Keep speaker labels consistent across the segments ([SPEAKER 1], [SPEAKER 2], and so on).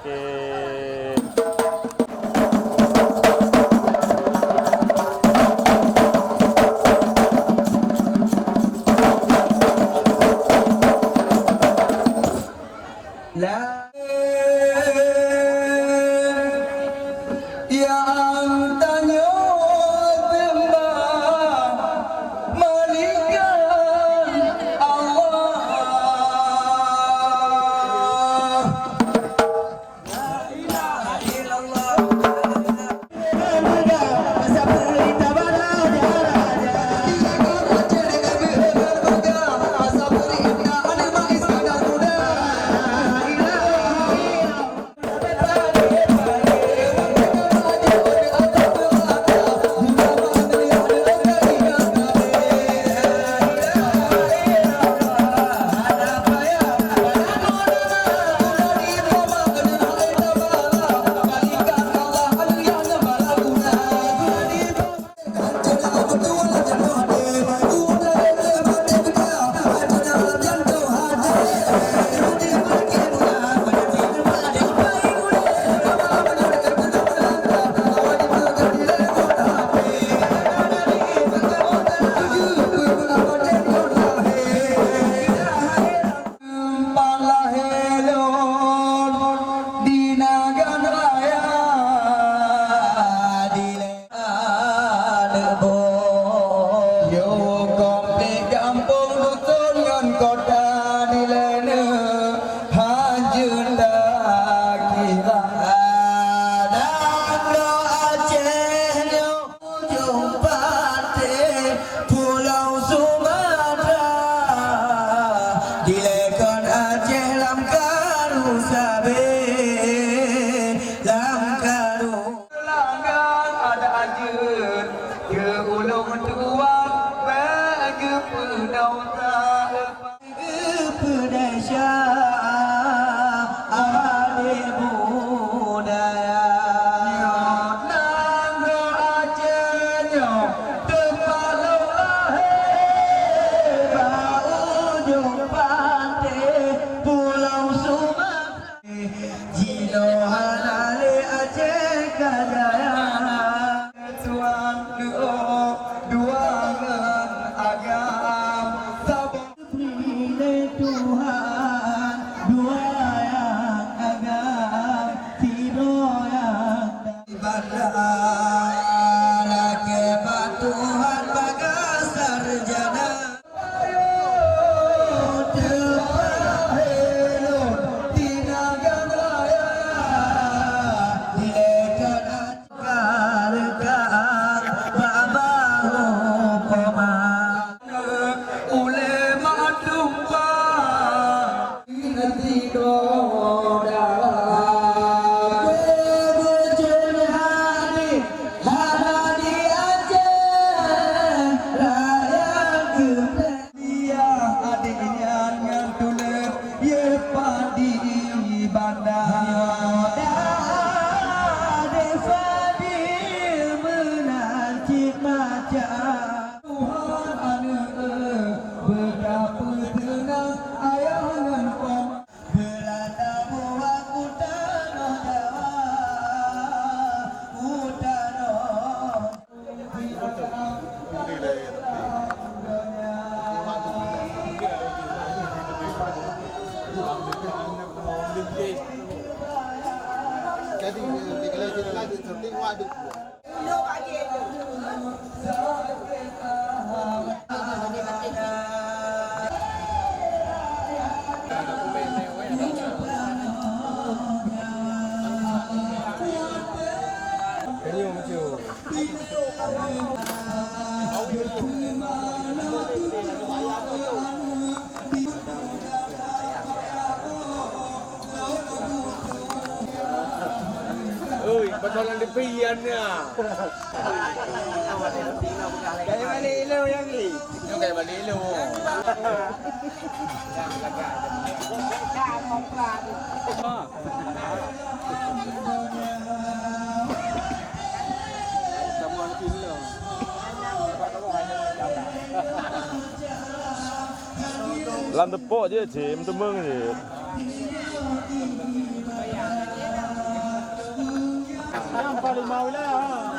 [SPEAKER 1] Okey.
[SPEAKER 2] La yang tanya tembang malaikat Allah. La ilaha illallah. Dilekon Aceh lam karu sabe lam karu langgang ada anjeun ke ulung tua bagi pedau tak ke pedasya ade budaya nanggo Aceh nyo tepalau lahir bau jumpa Pulau Sumatera Jino halale Aceh Kajaya Tuan duangan agam Sabang pilih Tuhan dua yang agam Tiro yang ibadah kebat Tuhan bagas sarjana
[SPEAKER 1] Batolan depiannya.
[SPEAKER 2] Kayak Malilo yang ni.
[SPEAKER 1] Itu kayak Malilo. Làm tepok je, Cim, temeng je.
[SPEAKER 3] Yang paling mau lah.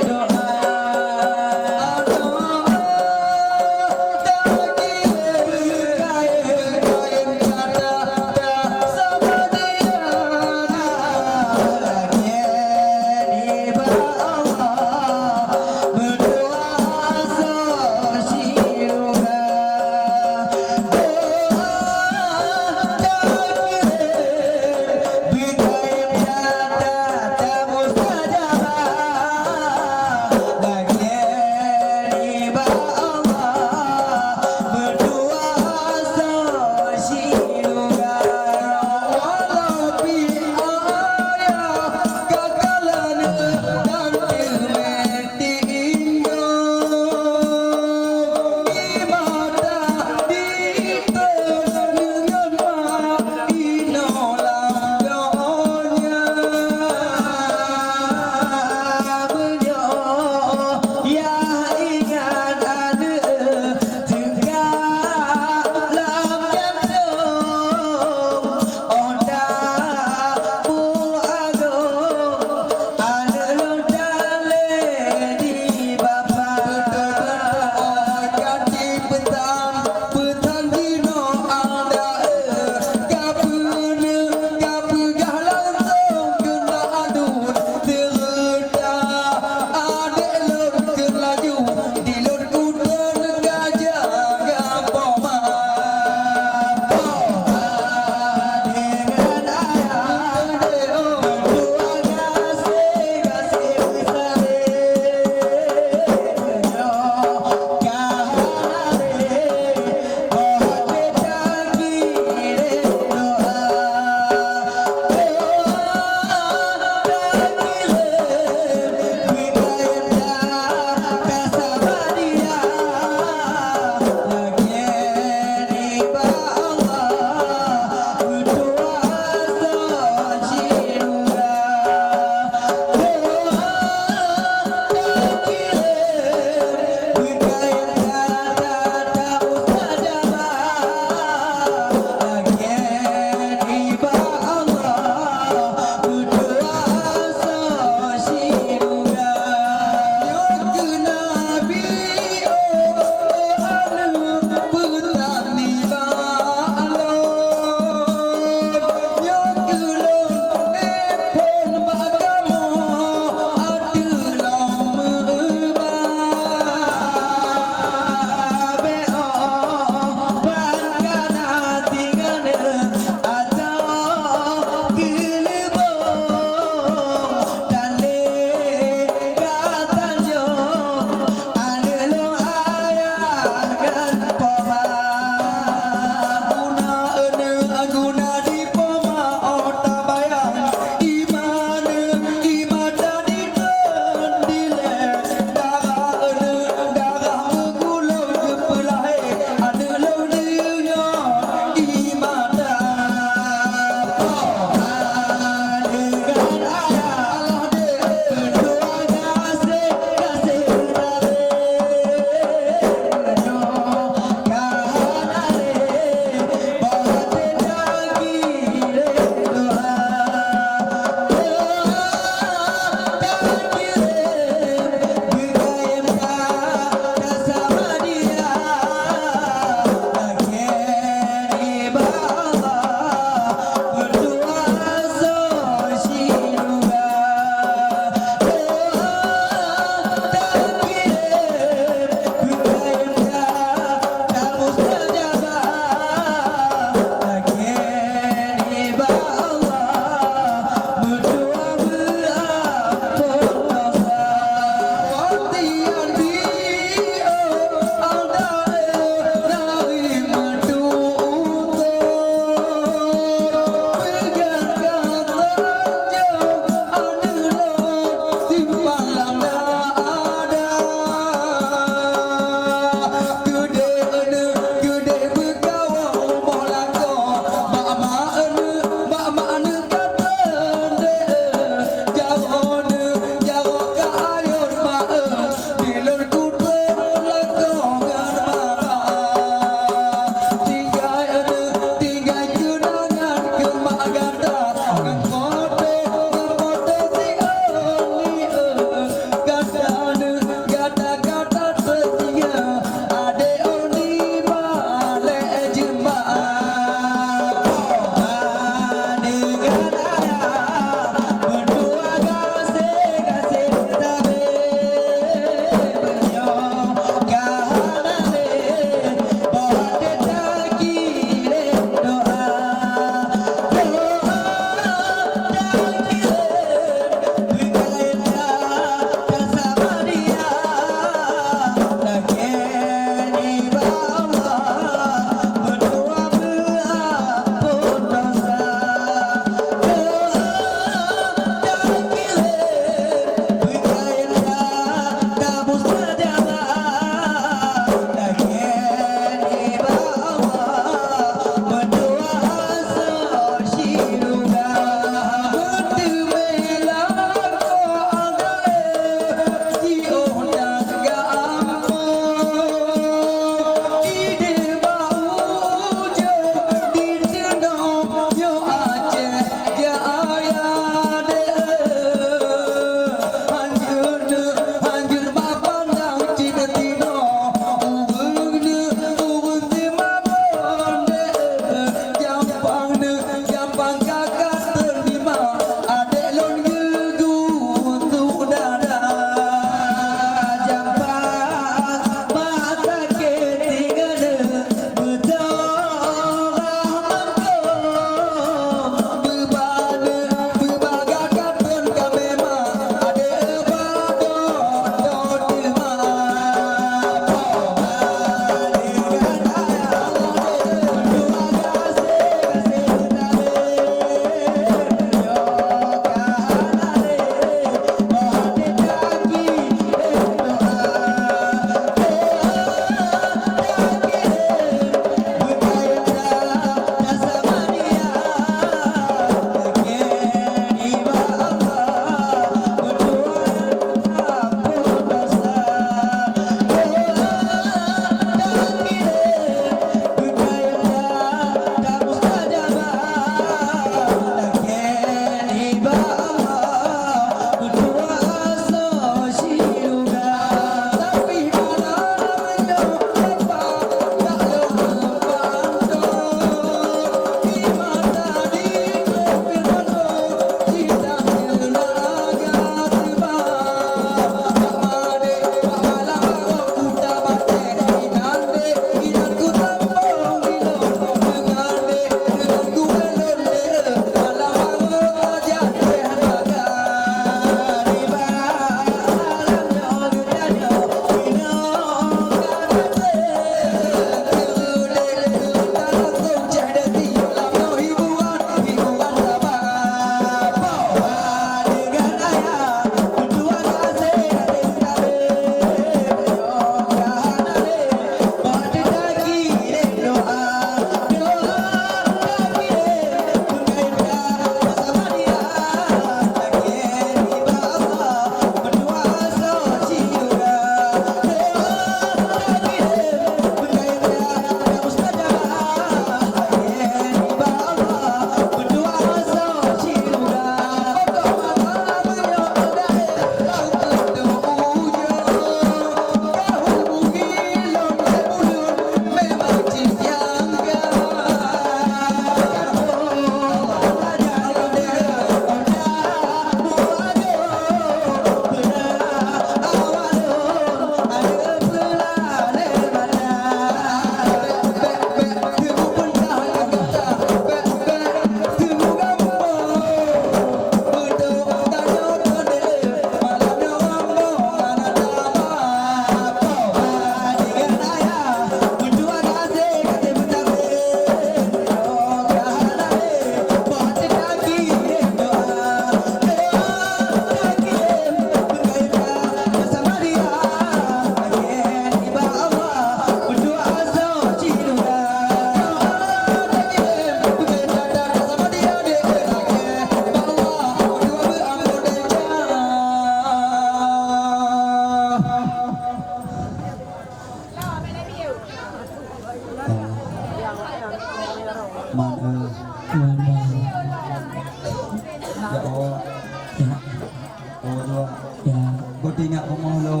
[SPEAKER 2] Kau tinggal rumah lo.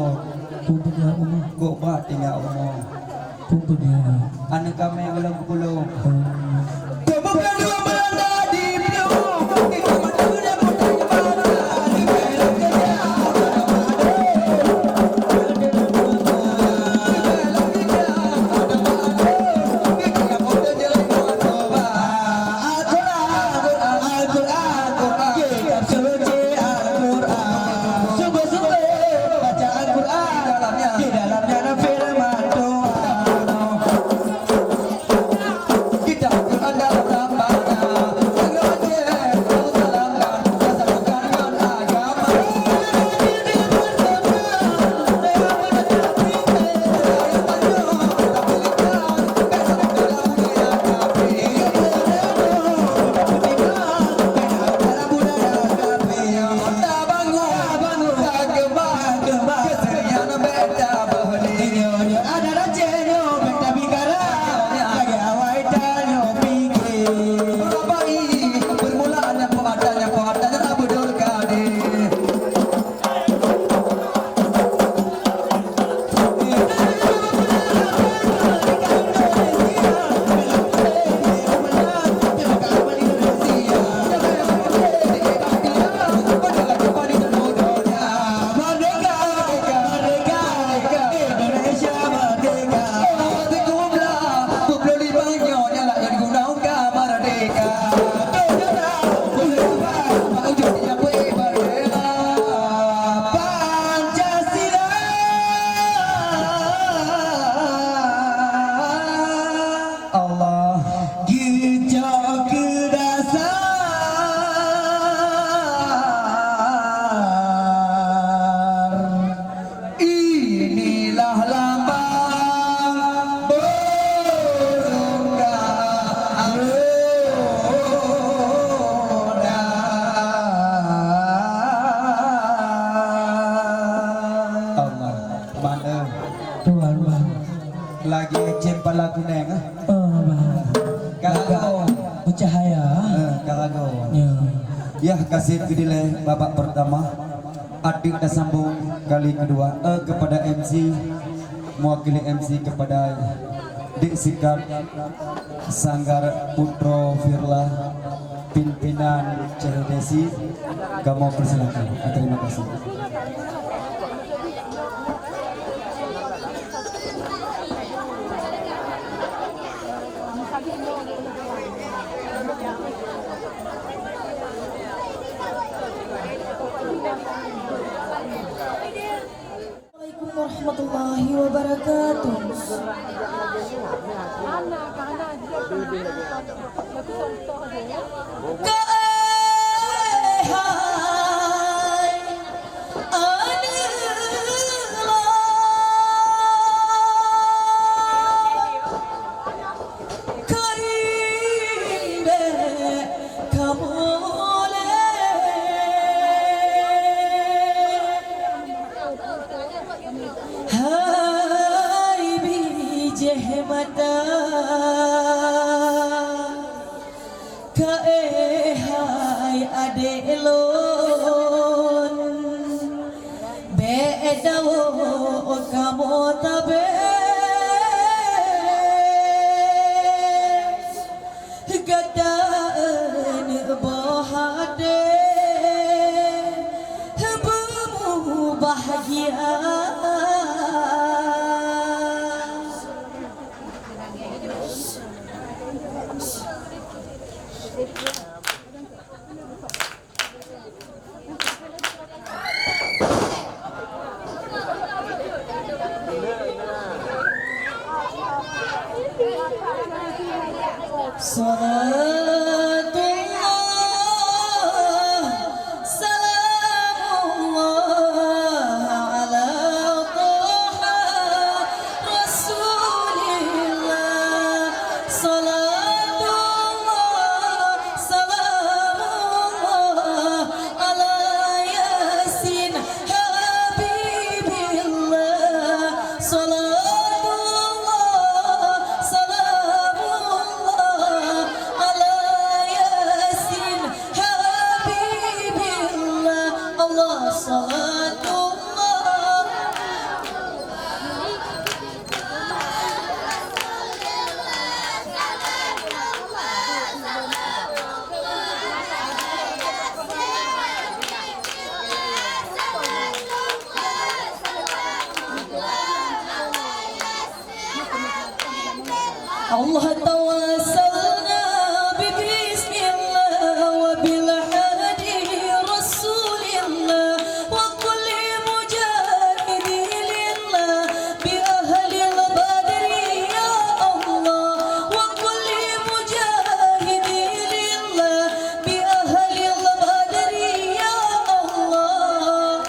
[SPEAKER 3] Kung tinggal rumah.
[SPEAKER 2] Kau buat tinggal rumah.
[SPEAKER 3] Kung tinggal.
[SPEAKER 2] Anak kami yang belum pulang. Lagi jempa lagu neng Karago
[SPEAKER 3] Cahaya
[SPEAKER 2] Karago
[SPEAKER 3] Ya
[SPEAKER 2] Ya kasih kedile babak pertama Adik dah sambung kali kedua kepada MC mewakili MC kepada Dik Sikap Sanggar Putro Firla pimpinan CHDC kamu persilakan. Terima kasih.
[SPEAKER 4] Assalamualaikum warahmatullahi wabarakatuh. Allah tawassalna bismillah wa bil hadi rasulillah wa kulli mujahidin lillah bi ahli al-badri ya Allah wa kulli mujahidin lillah bi ahli al-badri ya Allah.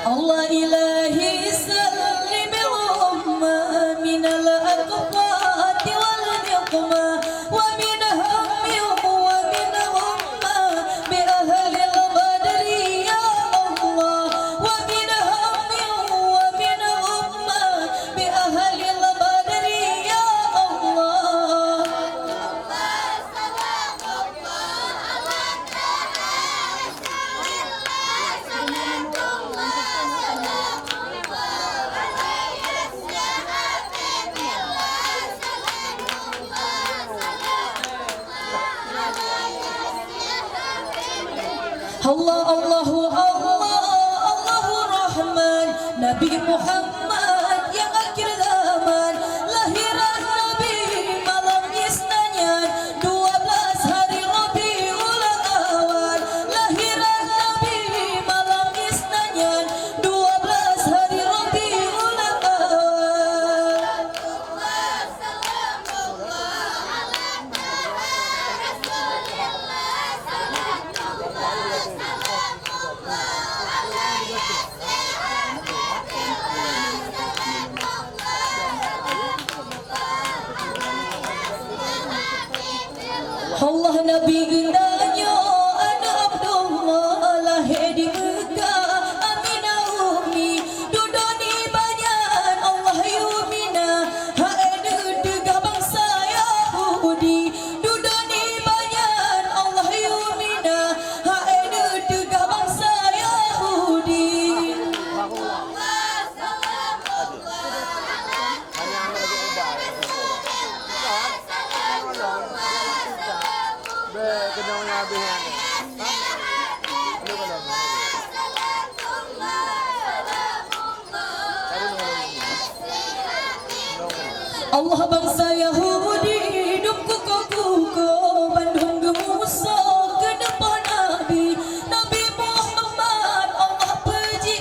[SPEAKER 4] Allah ilahi sallim al-umma min al-aqwati wal niqma wa min hammi wa min umma bi ahli al-badri ya Allah wa min hammi wa min umma bi ahli al-badri ya Allah. Allah Allahu Allah Allahu Rahman Nabi Muhammad yang akhir zaman lahiran Nabi malam Isnanyan 12 hari Rabiul Awal lahiran Nabi malam Isnanyan 12 hari Rabiul Awal. Allah Nabi gendanya anak Abdullah lahir di Mekah Aminah Umi dudoni banyak Allah yumina haede degah bangsa Yahudi dudoni banyak Allah yumina haede degah bangsa Yahudi. Allah bangsa Yahudi hidup kuko Bandung gemuso ke depan Nabi Nabi Muhammad Allah puji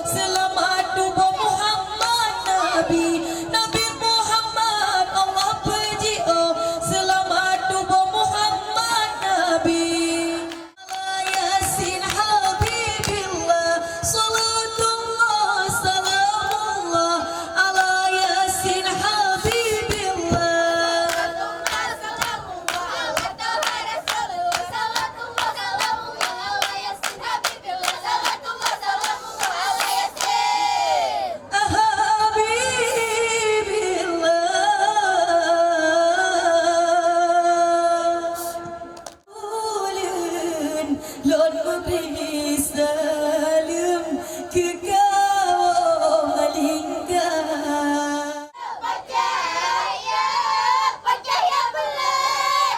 [SPEAKER 4] selamat duba Muhammad Nabi Nabi Muhammad Allah puji selamat duba Muhammad Nabi. Yasin Habibillah salatullah salamullah ala Yasin Lord memberi salam ke kau malingkah.
[SPEAKER 5] Percaya belah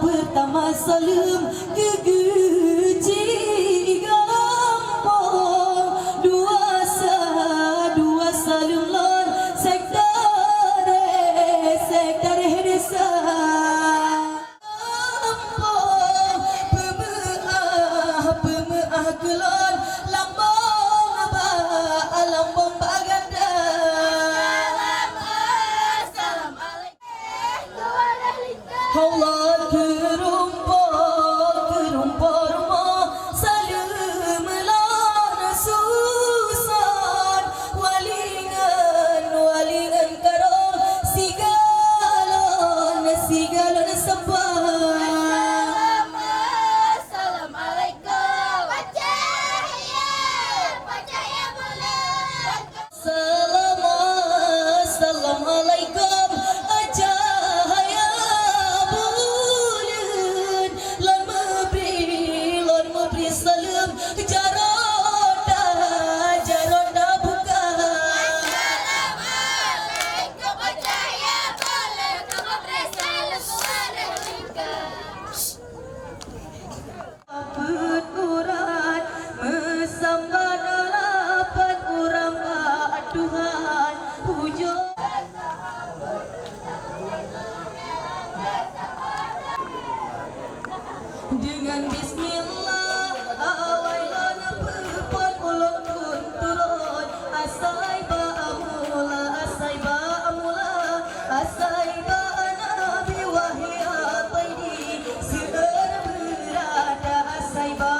[SPEAKER 4] Pertama salam ke Guci Gampong dua salam lon sektor desa Gampong pemeah kelon lambong baganda. Allah terumpah rumah salam lan susan walingan karong sigalon sembah.
[SPEAKER 5] Assalamualaikum. Percaya belah.
[SPEAKER 4] Assalamualaikum cahaya bulan lan memberi Dengan bismillah awailan berpon ulun turun asai ba amula asai ba nabi wahya taidi sir berada asai ba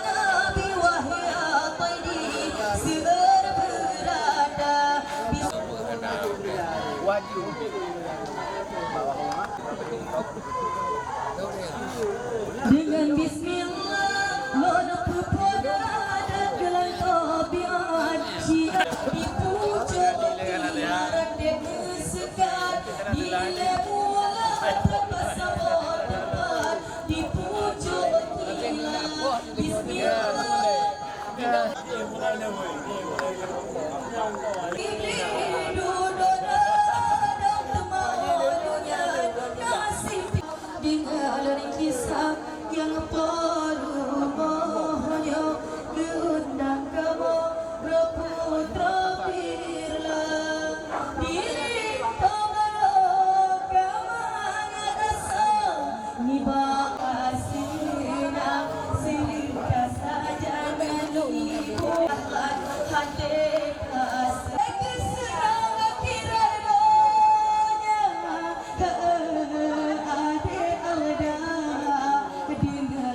[SPEAKER 4] nabi wahya taidi sir berada
[SPEAKER 1] wajib
[SPEAKER 4] dengan bismillah lono pupoda ada gelang tabiat siap dipuja dek sekat dile mula pasaport tempat dipuja gila bismillah dengan kisah yang perlu mohonnya diundang kamu berputra firlah diri tabarok kamangat asal nibak asina silika saja naliku hati kasih kesenang kiranya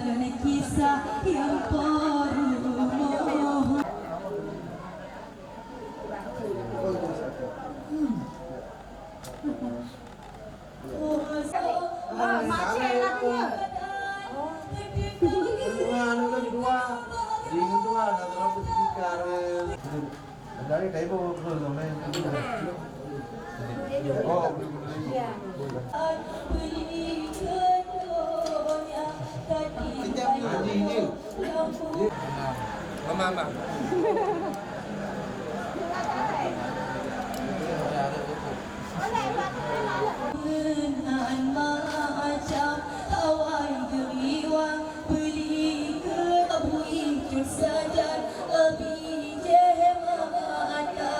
[SPEAKER 4] dengan kisah yang perlu mohon
[SPEAKER 2] dari kayak bawa belum main oh
[SPEAKER 1] mama
[SPEAKER 4] dengan macam hawai geriwang beli ke buih saja lebih jemata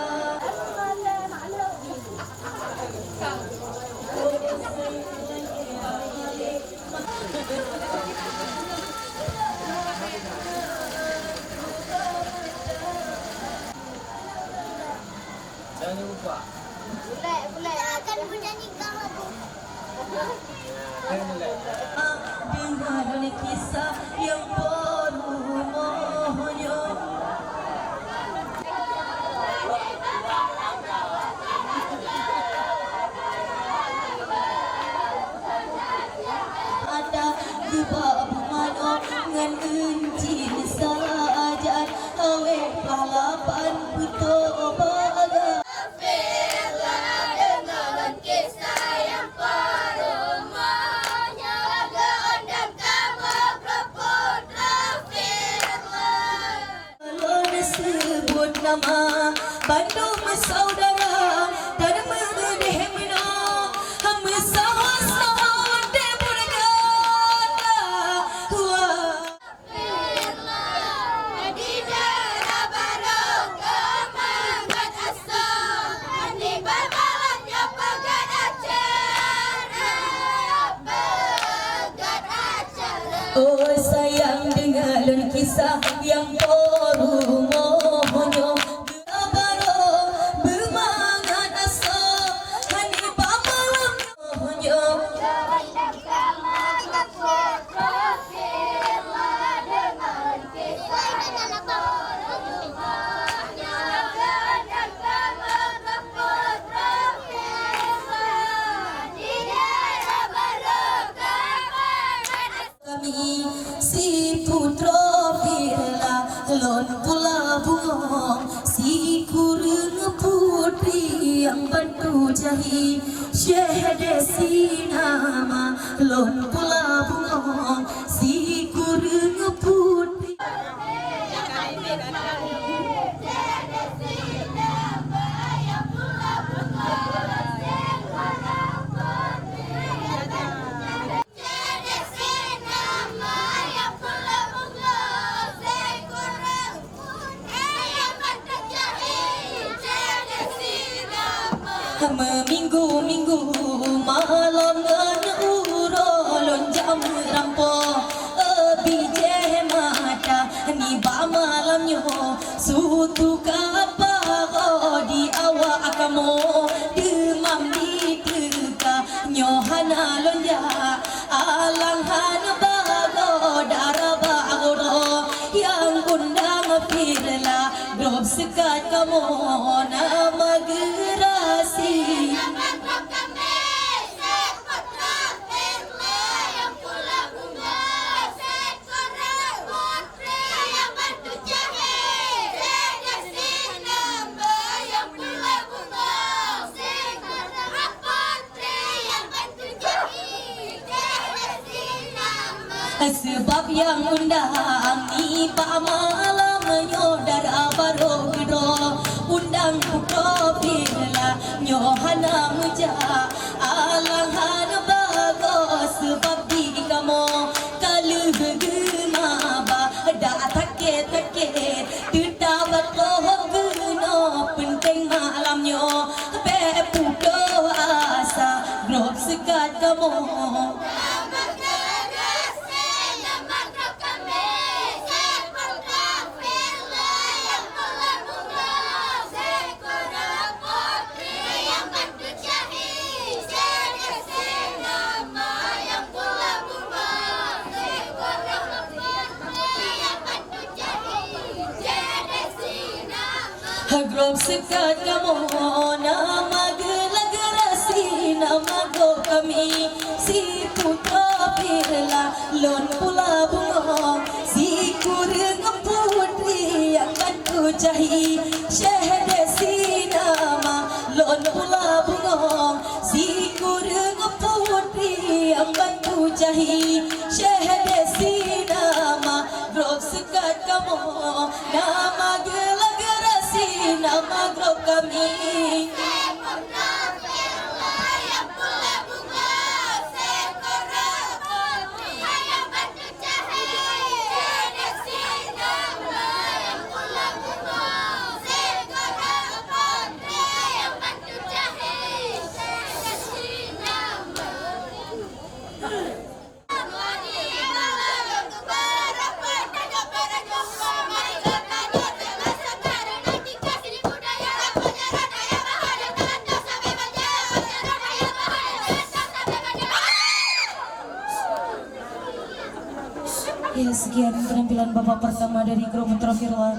[SPEAKER 1] jangan lupa
[SPEAKER 5] Boleh akan menyanyikan lagu.
[SPEAKER 4] dengan kisah yang perlu mohonnya ada gebab mano ngan encin sajan awe palapan puto baga
[SPEAKER 5] Firlah dengan kisah yang perlu menyaga undang kamu berputra Firlah.
[SPEAKER 4] kalau disebut nama Bandung saudara dan menghemina sama-sama deburgana
[SPEAKER 5] Firlah di daerah barokah mangat asal di bermalamnya pegat acara
[SPEAKER 4] oh sayang dengan kisah yang perlu mohonnya Baro bermangat asal hani pamalam mohonnya kami si putra firlah lon pula bungong si kurang putri yang bantu jahi syekh desi nama lon pula bungong si kurang putri Minggu-minggu malam ngan urol merampo bije mata ni ba malamnya sutu kapa di awak kamu demam di teka nyohana lonja alang hana bago daraba agoro yang undang firla drop sekat kamu nama gerasi sebab yang undang ni pak malam nyodar abaro gedo undang puto pirla nyohana muja alang hana bago sebab di kamu kalu gema ba da take titawat loh geno penting malamnya be puto asa grop sekat kamu Grop sekat kamu nama gelagarasi nama go kami si putra pirla lon pula bunga si kurang putri yang bantu jahi syahda si nama lon pula bunga si kurang putri yang bantu jahi syahda si nama grop sekat kamu nama nama grup kami ya, sekian penampilan Bapak pertama dari grup Putra Firla.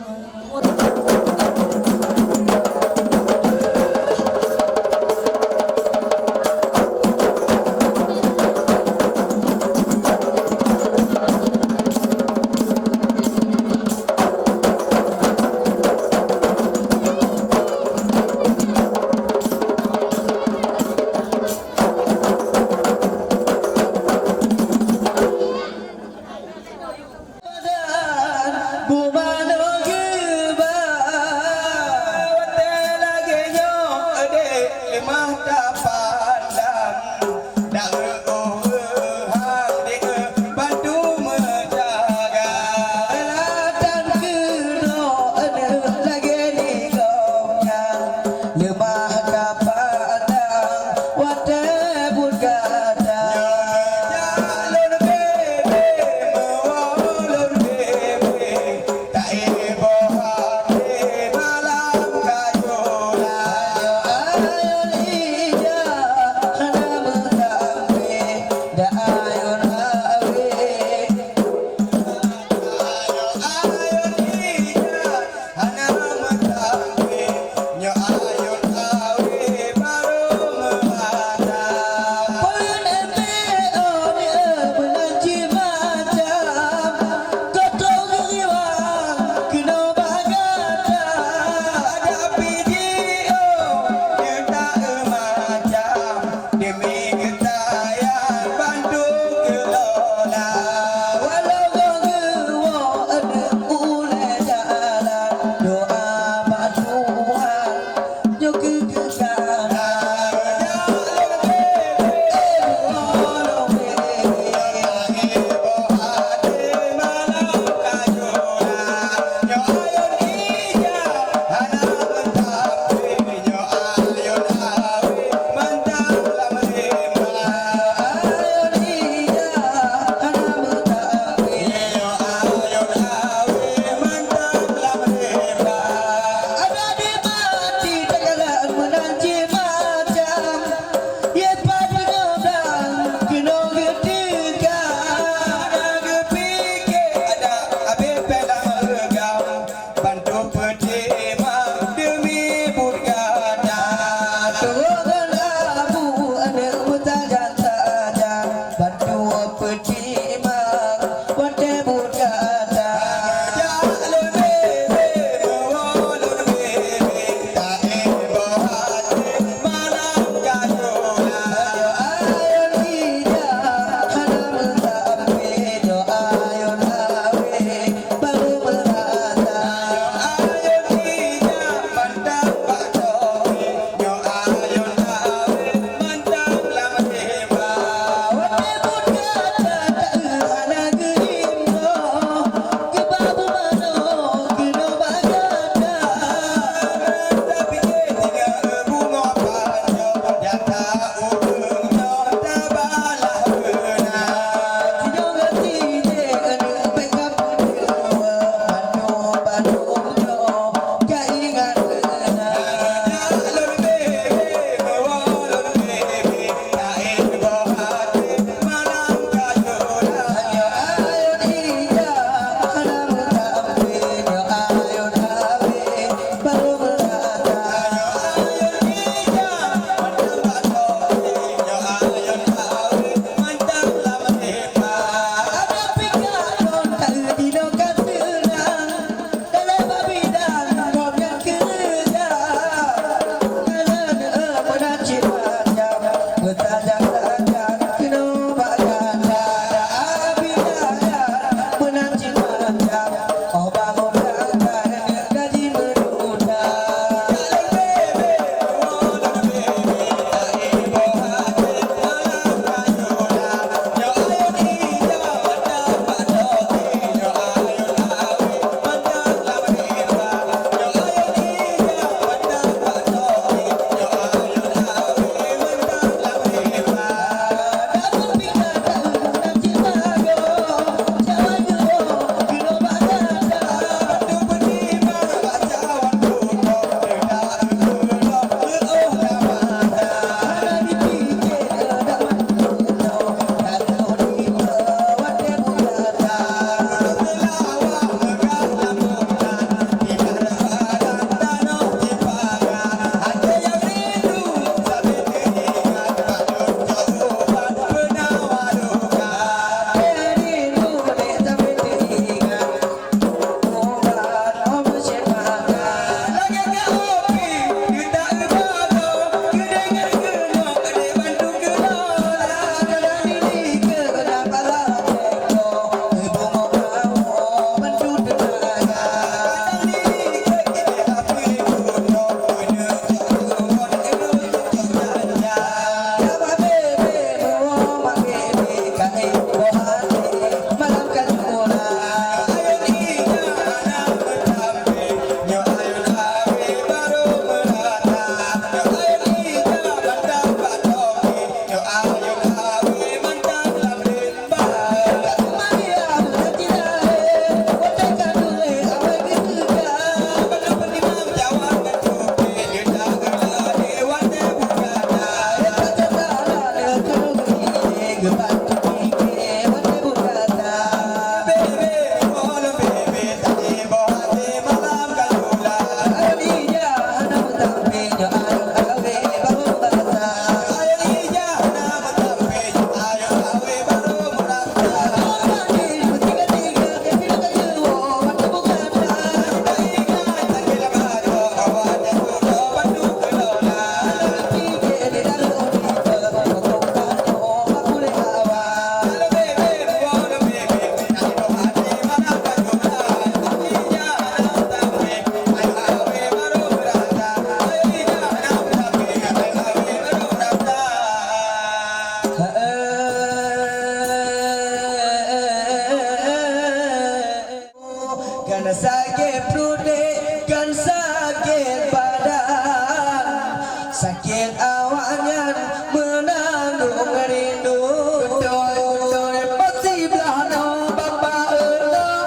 [SPEAKER 2] sakit awaknya menanggung rindu. Betul pasti belano bapak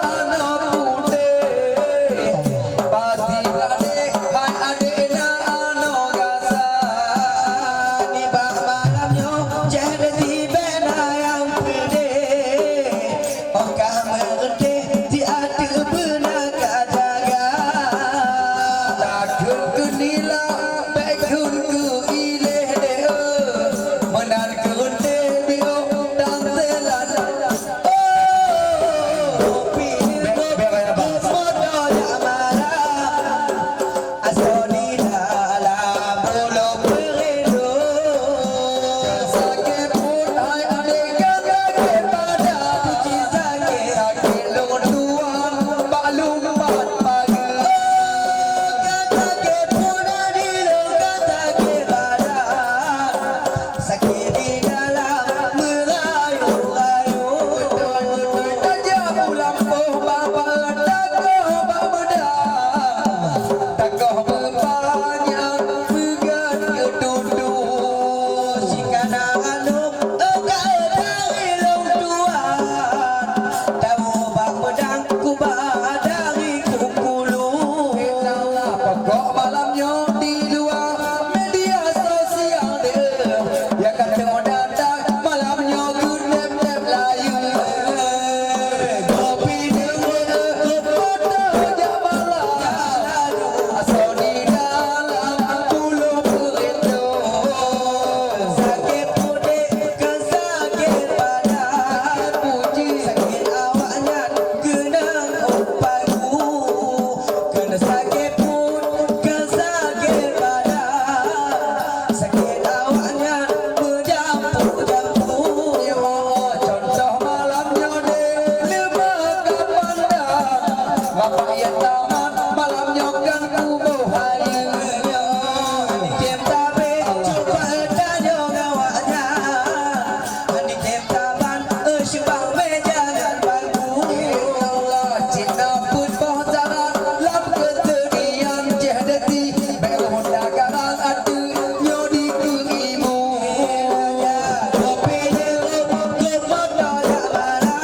[SPEAKER 2] ano putih. Pasti belane hai adena ano gasa. Di bak malamnya jadi di bena yang putih. Okah mengerti di ada benar kadaga. Takun ku nila bekun ku ileh deh. Menar kun deh bio dan telan. Oh, pilih ku modo yamara. Asoni dalam bulu perindu. Sakit pun hai adegan sakit pada. Puji sakit lon tuan maklum mat pagi. Sakit pun di lon sakit pada. Sakit di dalam merayu-rayu. Tajam lampu bapa takoh bamda. Takoh berbanyak pegan kedudu. Sikana anu engkau dari long tuan. Tahu bak pedang ku dari kukulu. Pokok malamnya di luar media sosial dia. Ya kata mau datang malamnya gudep-dep layu. Kopi dengan foto jamalah. Asal di dalam bulu perindu. Sakit putih ke sakit badan. Puji sakit awaknya kena upaku. Kena sakit pun ke sakit badan. Sakit awaknya berjampu-jampu. Contoh malamnya deh lemahkan pandang. Bapak yang tamat malamnya kan kubuh harinya. Dikem tabe cuba tanya awaknya. Dikem taban syumbang jangan bangku. Cinta pun bohjaran lam keterian jahdati. Beruh dagangan adu nyodi kuimu. Kopi jeruk kepada yamara.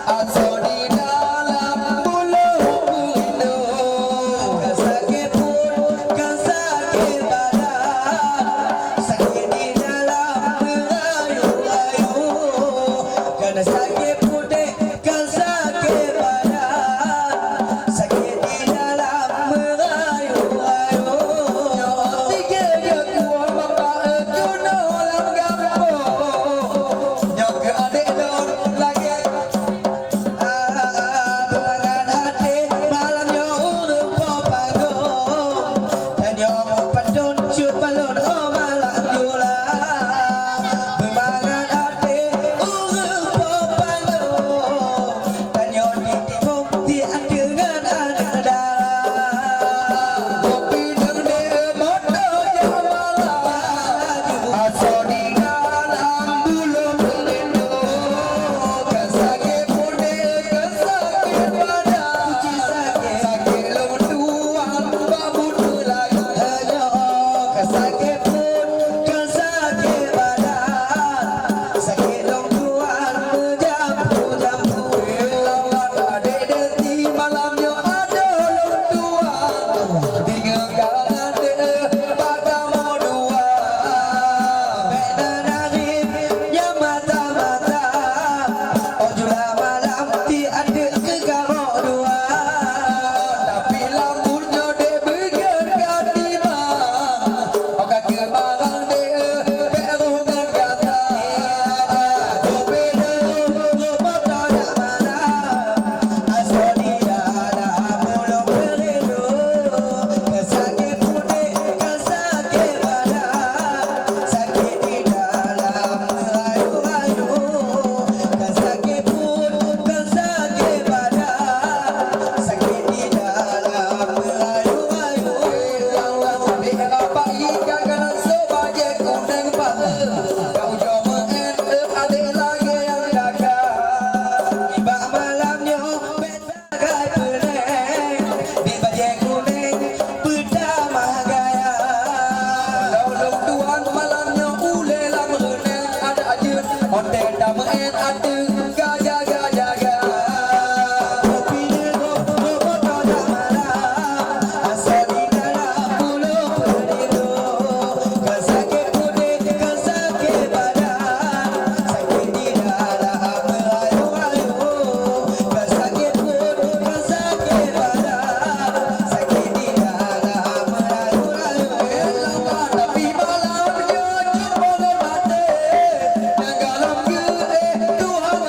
[SPEAKER 2] Asal di dalam bulu perindu. Sakit pun ke sakit badan. Sakit di dalam merayu-rayu. Kena sakit putih ke sakit badan. Sakit di dalam merayu-rayu. Tiga dia kuah bapak kuno lam gampo. Nyok ke adik don lagi. Berangan hati malamnya urut popago. Dan yang padun ciut balon oh malam jula. Berangan hati urut popago. Dan yang ditipu dia dengan anak darah. Kopi dengan modo jamalah. Asal di dalam bulu perindu. Kesakit putih ke sakit badan. Sakit lon tuan bamut lagi. Kesakit pun ke sakit badan. Sakit lon tuan berjampu-jampu. Adik deti malamnya ada lon tuan. Tinggalkan adik pada modua. Beda dari yang mata-mata. Oh jula malam ti ada kegarok dua. Tapi lampunya dek began kadima. Oh kaki Main atu gaga-gaga. Kopi dia gopo tak marah. Asal di dalam bulu berdiri. Kesakit kulit, kesakit badan. Sakit di dalam merayu-rayu. Kesakit kulit, kesakit badan. Sakit di dalam merayu-rayu. Tapi malamnya cuma mati. Dan dalam ke Tuhan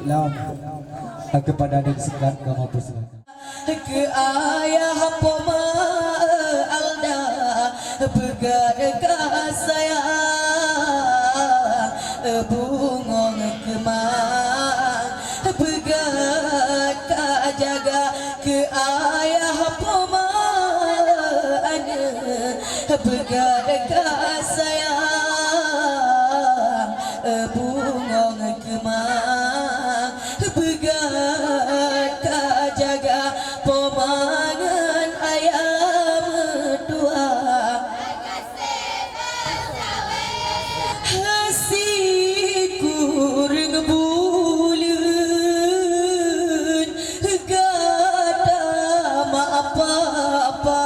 [SPEAKER 3] Islam kepada adik sekat kamu persilakan.
[SPEAKER 2] Ke ayah poma alda begadang sayang bungong kemang begat jaga ke ayah poma ane begadang sayang bungong kemang begat jaga pemangan ayam dua kurang bulan gada ma apa-apa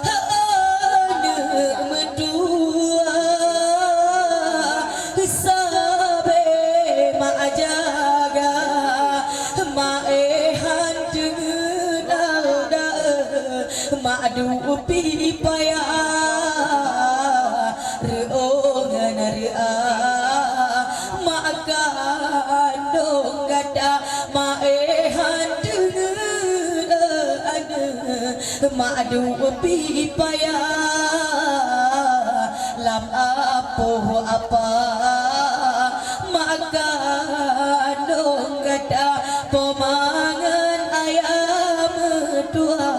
[SPEAKER 2] anak medua sabe mak jaga mak dengan mak dupi payah reongan rea mak kandung gada mak dengan mak dupi payah lam apa mak kandung gada pemangan ayam dua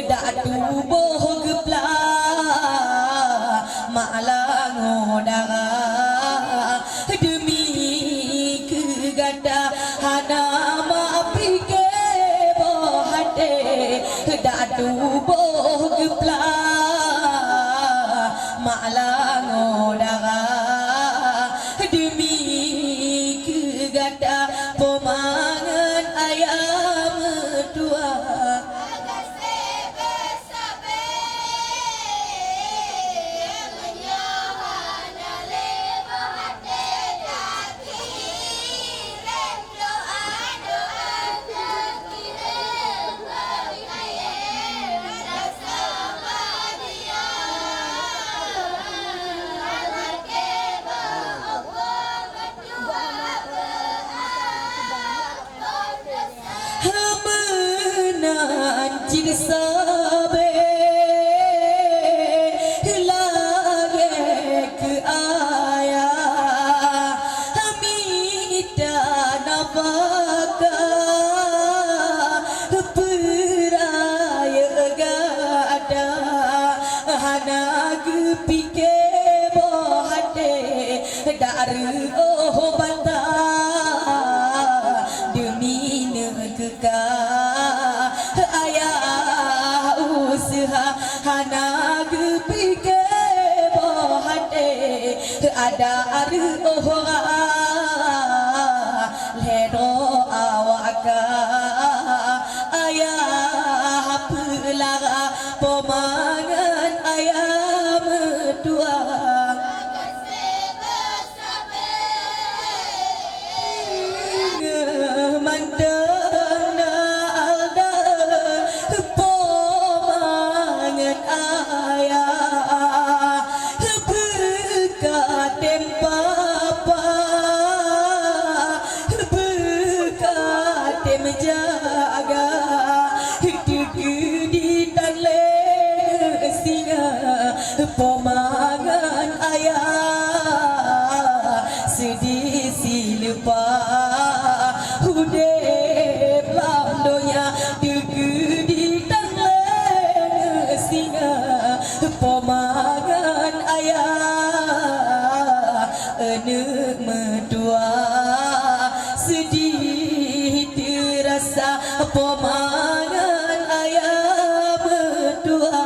[SPEAKER 2] Dadu boh gepla malang odara demi kegada hana ma pike boh hade dadu boh gepla malang odara demi kegada pemangan ayam dua Jin sabe lage ke ayah hamida nabaka peraya gada hana gepike bohade daru oh bata demi negeka ayah usaha hana gepike bohade ada aru ledo awaka ayah pelara pemangan ayam dua menjaga di tale singa pemangan ayah sedih silpa ude lamdonya di tale singa pemangan ayah anak medua sedih terasa pemangan ayam dua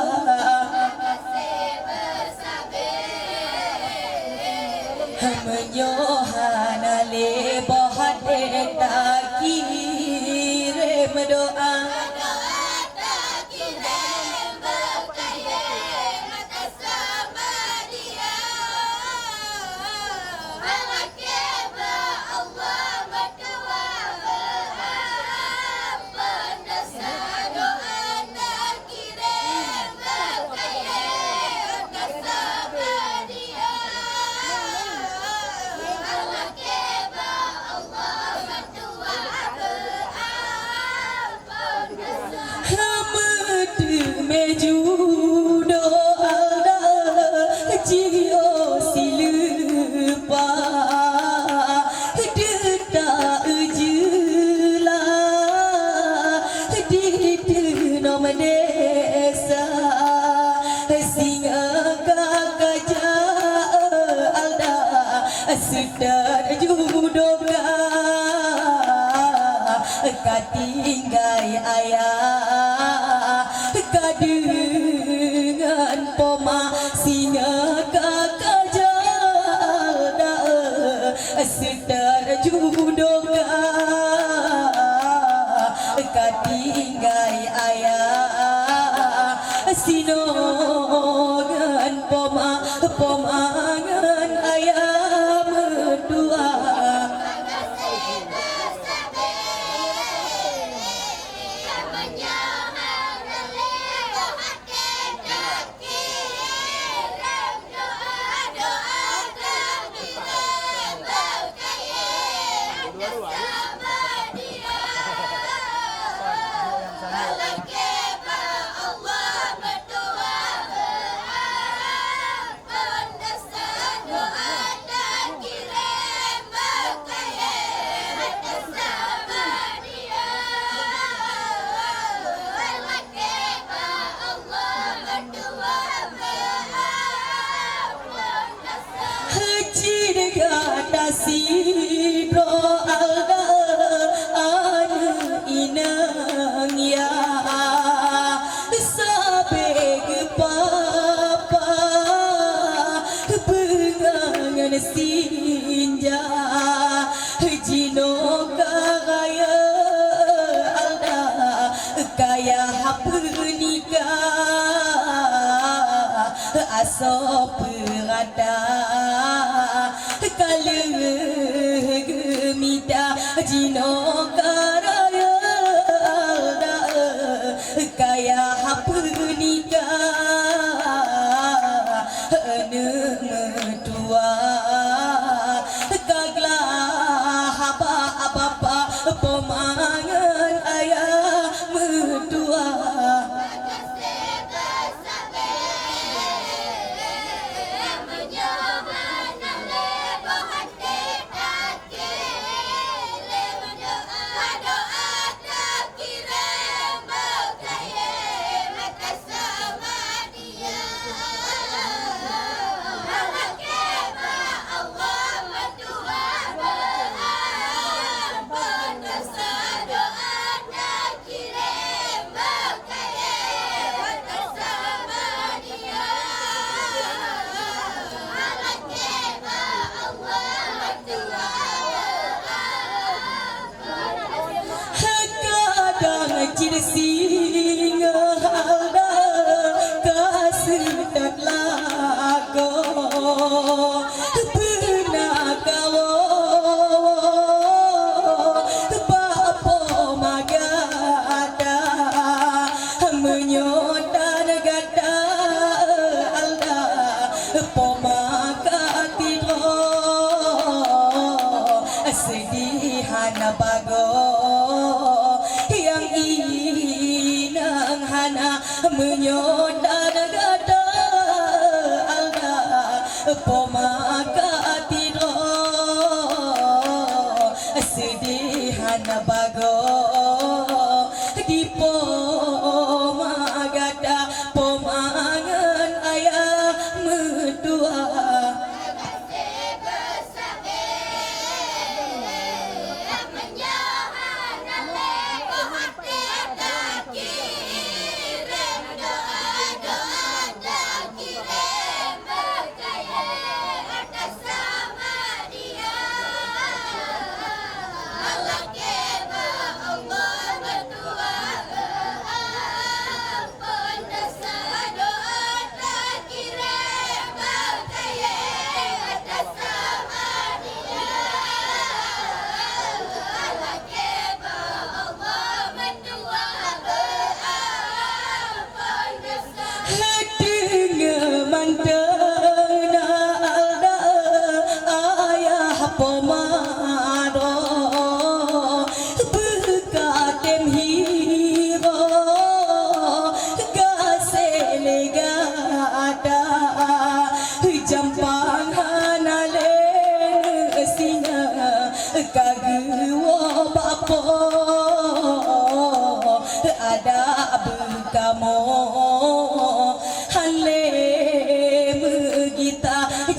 [SPEAKER 2] menyohana le bohade tak kirim doa judo ada jio silupa detak jela di nom desa singa kakaja alda sedar judoga katinggai ayah kadengan poma singa kakaja alda sedar judoga katinggai ayah sinongan pomangan ayah berdua Sidro alda anu inang ya sabeg papa pengangan sinja jino kaya alda kaya penikah asop perada gemita jino karaya alda kaya penikah tua kaglah apa pemangan ayah medua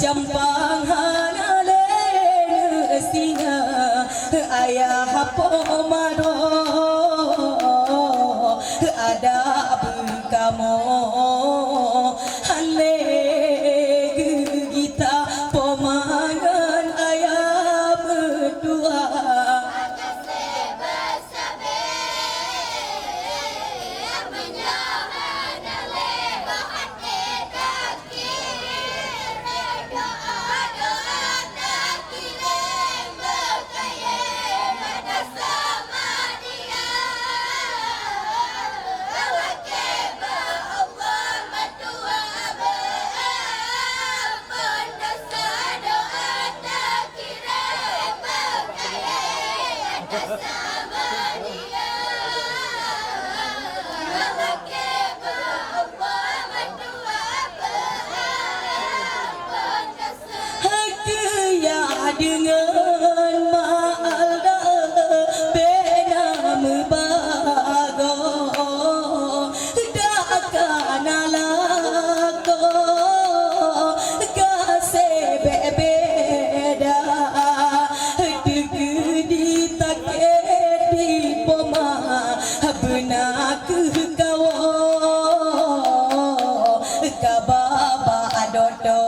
[SPEAKER 2] Jampang hanale singa ayah pomado ada kamu hale kita pemangan ayah berdua dengan maalda bena mebago dakkan alako kase beda digedi taket di poma benak kawo kababa adodo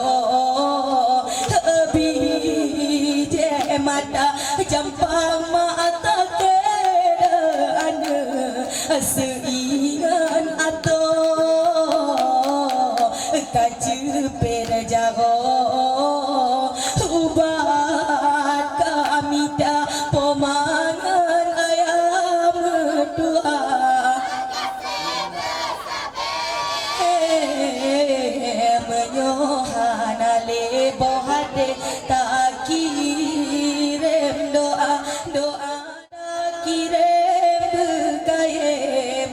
[SPEAKER 2] mata jampang mata kedana seingan atau kacu pera jago ubat kami dah pemangan ayam dua menyohan ale bohade tak kirim doa doa tak kirim berkayem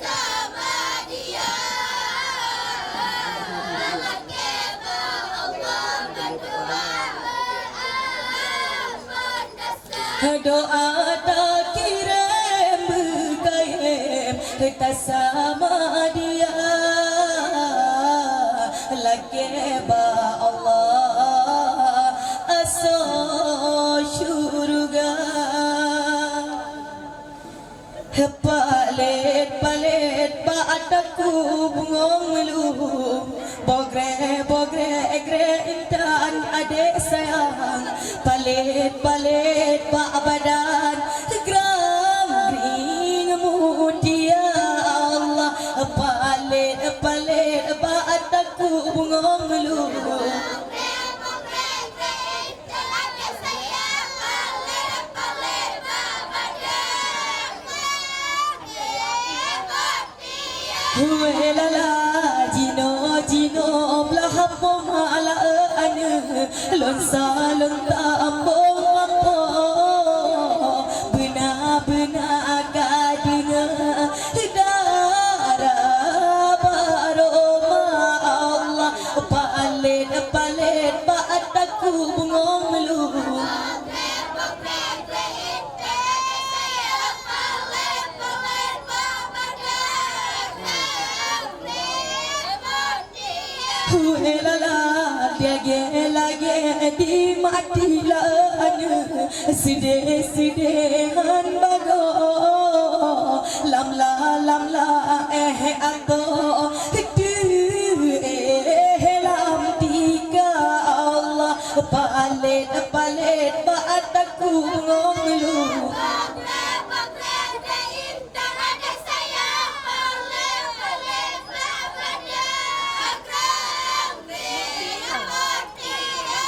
[SPEAKER 5] sama dia
[SPEAKER 2] doa tak kirim berkayem tak sama dia lagi ba Allah asa syurga palet palet ba ataku bungong lu bogre bogre egre intan adek sayang palet palet ba badan gram ring mutia Allah palet palet ba ataku bungong lu Huelala jino jino belah pomala ane lonsa lonta ambong ampo bena bena gadinga dara baroma Allah palet palet ba ataku bungong lu Huelala dia lagi di mati lana side sidehan bago lamla lamla aku lam tiga Allah palet palet ba ataku ngomlu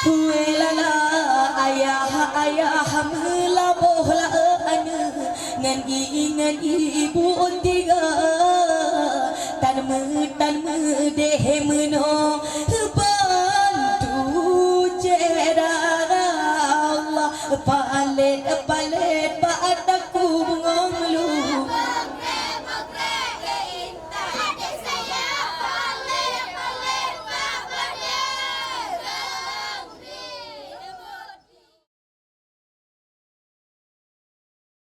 [SPEAKER 2] Huelala ayah ayah mela bohla ane ngan ibu tiga tan me deh meno